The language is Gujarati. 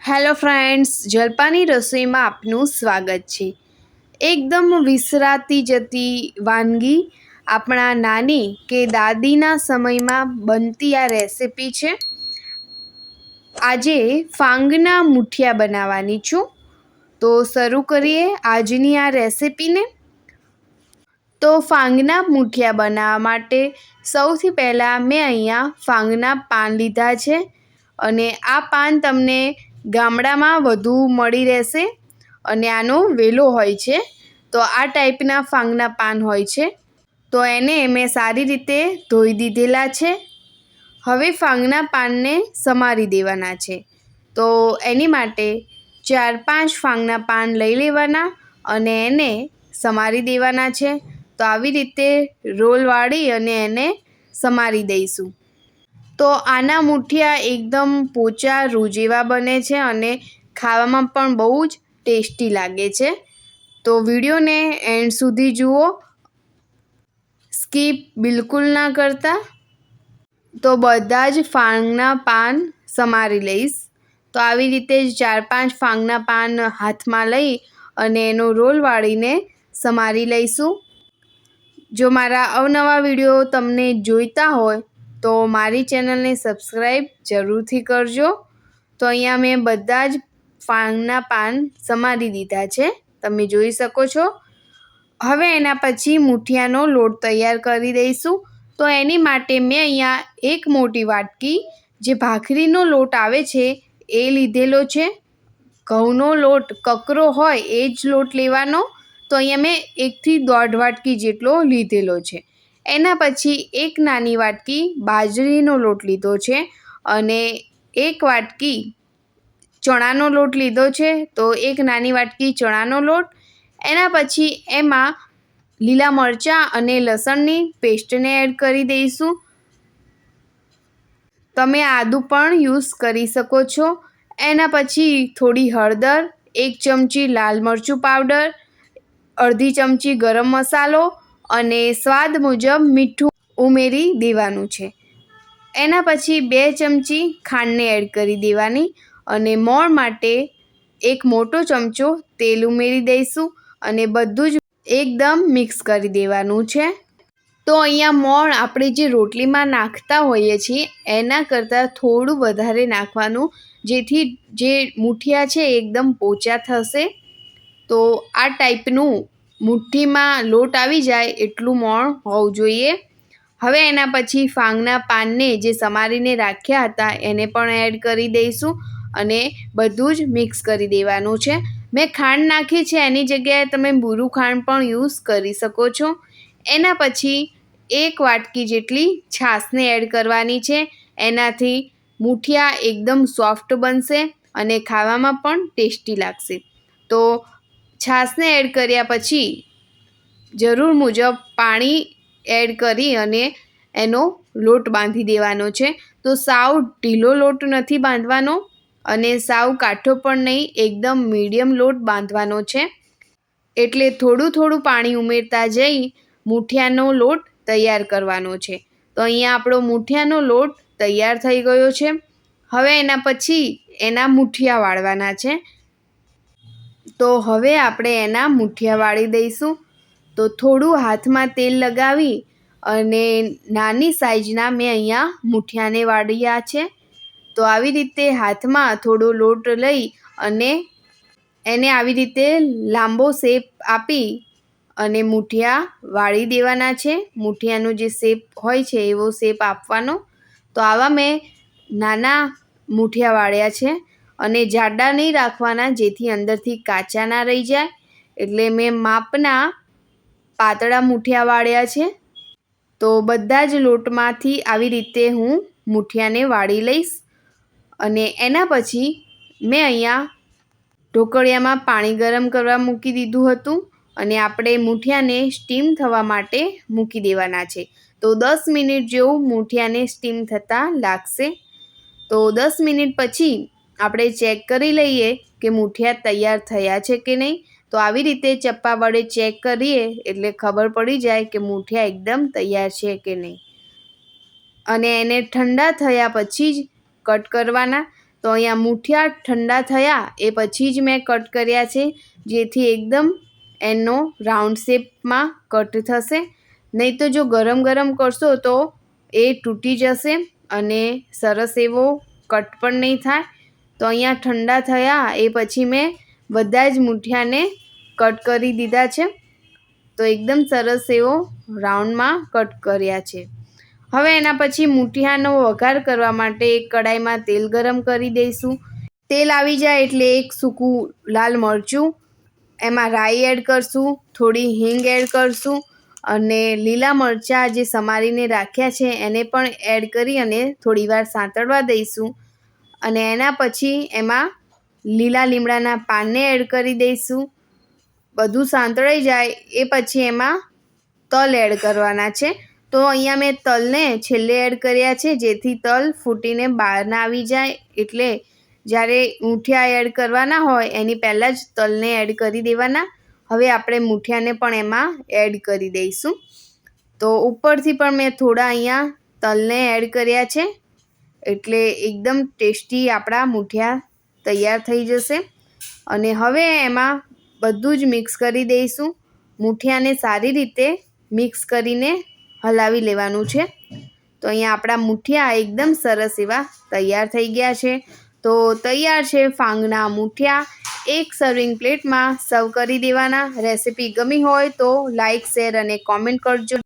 હેલો ફ્રેન્ડ્સ, જલપાની રસોઈમાં આપનું સ્વાગત છે। એકદમ વિસરાતી જતી વાનગી આપણા નાની કે દાદીના સમયમાં બનતી આ રેસિપી છે। આજે ફાંગના મુઠિયા બનાવવાની છું, તો શરૂ કરીએ આજની આ રેસિપીને। તો ફાંગના મુઠિયા બનાવવા માટે સૌથી પહેલાં મેં અહીંયા ફાંગના પાન લીધા છે અને આ પાન તમને ગામડામાં વધુ મળી રહેશે અને આનો વેલો હોય છે, તો આ ટાઈપના ફાંગના પાન હોય છે। તો એને મેં સારી રીતે ધોઈ દીધેલા છે। હવે ફાંગના પાનને સમારી દેવાના છે, તો એની માટે 4-5 ફાંગના પાન લઈ લેવાના અને એને સમારી દેવાના છે। તો આવી રીતે રોલ વાળી અને એને સમારી દઈશું। તો આના મુઠિયા એકદમ પોચા રૂ જેવા બને છે અને ખાવામાં પણ બહુ જ ટેસ્ટી લાગે છે। તો વિડીયોને એન્ડ સુધી જુઓ, સ્કીપ બિલકુલ ના કરતા। તો બધા જ ફાંગના પાન સમારી લઈશ। તો આવી રીતે 4-5 ફાંગના પાન હાથમાં લઈ અને એનો રોલ વાળીને સમારી લઈશું। જો મારા અવનવા વિડીયો તમને જોઈતા હોય તો મારી ચેનલને સબસ્ક્રાઈબ જરૂરથી કરજો। તો અહીંયા મેં બધા જ ફાંગના પાન સમારી દીધા છે, તમે જોઈ શકો છો। હવે એના પછી મુઠિયાનો લોટ તૈયાર કરી દઈશું। તો એની માટે મેં અહીંયા એક મોટી વાટકી જે ભાખરીનો લોટ આવે છે એ લીધેલો છે। ઘઉંનો લોટ કકરો હોય એ જ લોટ લેવાનો। તો અહીંયા મેં 1 થી 1.5 વાટકી જેટલો લીધેલો છે। એના પછી એક નાની વાટકી બાજરીનો લોટ લીધો છે અને 1 વાટકી ચણાનો લોટ લીધો છે, તો એક નાની વાટકી ચણાનો લોટ। એના પછી એમાં લીલા મરચાં અને લસણની પેસ્ટને એડ કરી દઈશું। તમે આદું પણ યુઝ કરી શકો છો। એના પછી થોડી હળદર, 1 ચમચી લાલ મરચું પાવડર, અડધી ચમચી ગરમ મસાલો અને સ્વાદ મુજબ મીઠું ઉમેરી દેવાનું છે। એના પછી 2 ચમચી ખાંડને એડ કરી દેવાની અને મોણ માટે 1 મોટો ચમચો તેલ ઉમેરી દઈશું અને બધું જ એકદમ મિક્સ કરી દેવાનું છે। તો અહીંયા મોણ આપણે જે રોટલીમાં નાખતા હોઈએ છીએ એના કરતાં થોડું વધારે નાખવાનું, જેથી જે મુઠિયા છે એકદમ પોચા થશે। તો આ ટાઈપનું મુઠ્ઠીમાં લોટ આવી જાય એટલું મોણ હોવું જોઈએ। હવે એના પછી ફાંગના પાનને જે સમારીને રાખ્યા હતા એને પણ એડ કરી દઈશું અને બધું જ મિક્સ કરી દેવાનું છે। મેં ખાંડ નાખી છે, એની જગ્યાએ તમે બુરું ખાંડ પણ યુઝ કરી શકો છો। એના પછી 1 વાટકી જેટલી છાશને એડ કરવાની છે, એનાથી મુઠિયા એકદમ સોફ્ટ બનશે અને ખાવામાં પણ ટેસ્ટી લાગશે। તો છાશને એડ કર્યા પછી જરૂર મુજબ પાણી એડ કરી અને એનો લોટ બાંધી દેવાનો છે। તો સાવ ઢીલો લોટ નથી બાંધવાનો અને સાવ કાઠો પણ નહીં, એકદમ મીડિયમ લોટ બાંધવાનો છે। એટલે થોડું થોડું પાણી ઉમેરતા જઈ મુઠિયાનો લોટ તૈયાર કરવાનો છે। તો અહીંયા આપણો મુઠિયાનો લોટ તૈયાર થઈ ગયો છે। હવે એના પછી એના મુઠિયા વાળવાના છે। તો હવે આપણે એના મુઠિયા વાળી દઈશું। તો થોડું હાથમાં તેલ લગાવી અને નાની સાઈઝના મેં અહીંયા મુઠિયાને વાળ્યા છે। તો આવી રીતે હાથમાં થોડો લોટ લઈ અને એને આવી રીતે લાંબો શેપ આપી અને મુઠિયા વાળી દેવાના છે। મુઠિયાનો જે શેપ હોય છે એવો શેપ આપવાનો। તો આવા મેં નાના મુઠિયા વાળ્યા છે અને જાડા નહીં રાખવાના, જેથી અંદરથી કાચા ના રહી જાય। એટલે મેં માપના પાતળા મુઠિયા વાળ્યા છે। તો બધા જ લોટમાંથી આવી રીતે હું મુઠિયાને વાળી લઈશ અને એના પછી મેં અહીંયા ઢોકળિયામાં પાણી ગરમ કરવા મૂકી દીધું હતું અને આપણે મુઠિયાને સ્ટીમ થવા માટે મૂકી દેવાના છે। તો 10 મિનિટ જેવું મુઠિયાને સ્ટીમ થતાં લાગશે। તો 10 મિનિટ પછી આપણે ચેક કરી લઈએ કે મુઠિયા તૈયાર થયા છે કે નહીં। તો આવી રીતે ચપ્પા વડે ચેક કરીએ એટલે ખબર પડી જાય કે મુઠિયા એકદમ તૈયાર છે કે નહીં, અને એને ઠંડા થયા પછી જ કટ કરવાના। તો તો અહીંયા મૂઠિયા ઠંડા થયા એ પછી જ મેં કટ કર્યા છે, જેથી એકદમ એનો રાઉન્ડ શેપમાં કટ થશે. નહીં તો જો ગરમ ગરમ કરશો તો એ તૂટી જશે અને સરસ એવો કટ પણ નહીં થાય. તો અહીંયા ઠંડા થયા એ પછી મેં બધા જ મૂઠિયાને કટ કરી દીધા છે. તો એકદમ સરસ એવો રાઉન્ડમાં કટ કર્યા છે. હવે એના પછી મૂઠિયાનો વઘાર કરવા માટે એક કડાઈમાં તેલ ગરમ કરી દઈશું. તેલ આવી જાય એટલે એક સૂકું લાલ મરચું, એમાં રાઈ એડ કરશું, થોડી હિંગ એડ કરશું અને લીલા મરચાં જે સમારીને રાખ્યા છે એને પણ એડ કરી અને થોડીવાર સાંતળવા દઈશું. અને એના પછી એમાં લીલા લીમડાના પાનને એડ કરી દઈશું. બધું સાંતળાઈ જાય એ પછી એમાં તલ એડ કરવાના છે. તો અહીંયા મેં તલને છેલ્લે એડ કર્યા છે, જેથી તલ ફૂટીને બહાર ના આવી જાય. એટલે જ્યારે મૂઠિયા એડ કરવાના હોય એની પહેલાં જ તલને એડ કરી દેવાના. હવે આપણે મૂઠિયાને પણ એમાં એડ કરી દઈશું. તો ઉપરથી પણ મેં થોડા અહીંયા તલને એડ કર્યા છે, એટલે એકદમ ટેસ્ટી આપણા મૂઠિયા તૈયાર થઈ જશે. અને હવે એમાં બધું જ મિક્સ કરી દઈશું. મૂઠિયાને સારી રીતે મિક્સ કરીને હલાવી લેવાનું છે. તો અહીંયા આપણા મૂઠિયા એકદમ સરસ એવા તૈયાર થઈ ગયા છે. તો તૈયાર છે ફાંગના મૂઠિયા. એક સર્વિંગ પ્લેટમાં સર્વ કરી દેવાના. રેસિપી ગમી હોય તો લાઇક, શેર અને કોમેન્ટ કરજો.